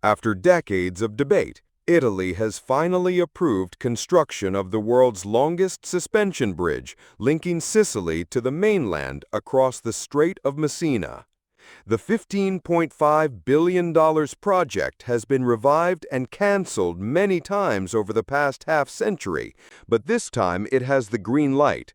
After decades of debate, Italy has finally approved construction of the world's longest suspension bridge linking Sicily to the mainland across the Strait of Messina. The $15.5 billion project has been revived and canceled many times over the past half-century, but this time it has the green light.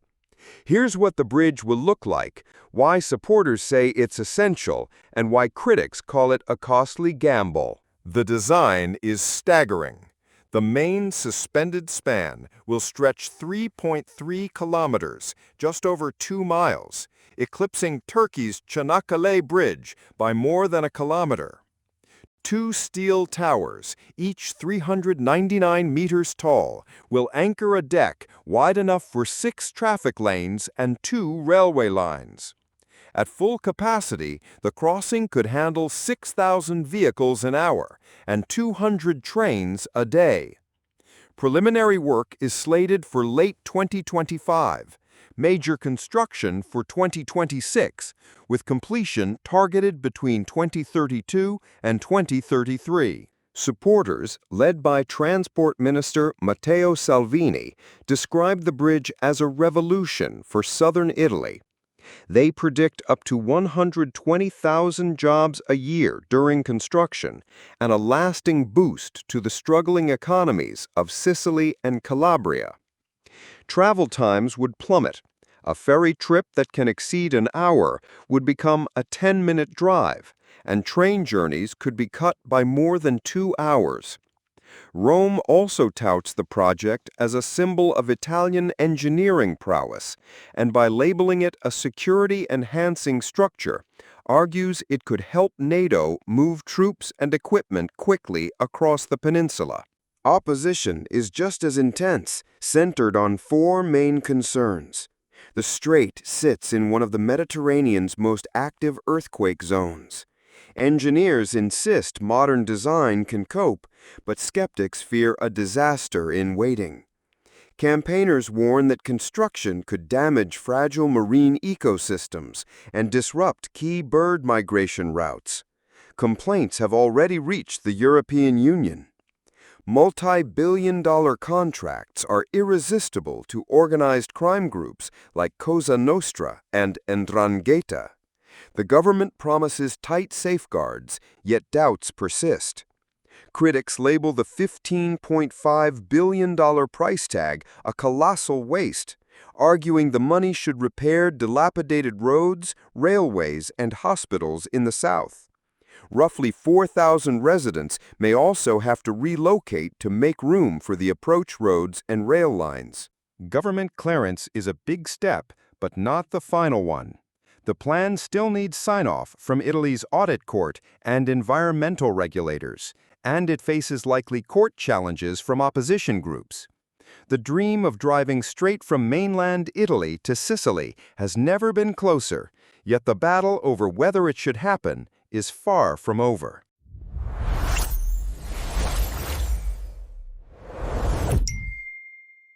Here's what the bridge will look like, why supporters say it's essential, and why critics call it a costly gamble. The design is staggering. The main suspended span will stretch 3.3 kilometers, just over 2 miles, eclipsing Turkey's Çanakkale Bridge by more than a kilometer. Two steel towers, each 399 meters tall, will anchor a deck wide enough for 6 traffic lanes and 2 railway lines. At full capacity, the crossing could handle 6,000 vehicles an hour and 200 trains a day. Preliminary work is slated for late 2025, major construction for 2026, with completion targeted between 2032 and 2033. Supporters, led by Transport Minister Matteo Salvini, described the bridge as a revolution for southern Italy. They predict up to 120,000 jobs a year during construction and a lasting boost to the struggling economies of Sicily and Calabria. Travel times would plummet. A ferry trip that can exceed an hour would become a 10-minute drive, and train journeys could be cut by more than 2 hours. Rome also touts the project as a symbol of Italian engineering prowess, and by labeling it a security-enhancing structure, argues it could help NATO move troops and equipment quickly across the peninsula. Opposition is just as intense, centered on 4 main concerns. The strait sits in one of the Mediterranean's most active earthquake zones. Engineers insist modern design can cope, but skeptics fear a disaster in waiting. Campaigners warn that construction could damage fragile marine ecosystems and disrupt key bird migration routes. Complaints have already reached the European Union. Multi-billion-dollar contracts are irresistible to organized crime groups like Cosa Nostra and 'Ndrangheta. The government promises tight safeguards, yet doubts persist. Critics label the $15.5 billion price tag a colossal waste, arguing the money should repair dilapidated roads, railways, and hospitals in the south. Roughly 4,000 residents may also have to relocate to make room for the approach roads and rail lines. Government clearance is a big step, but not the final one. The plan still needs sign-off from Italy's audit court and environmental regulators, and it faces likely court challenges from opposition groups. The dream of driving straight from mainland Italy to Sicily has never been closer, yet the battle over whether it should happen is far from over.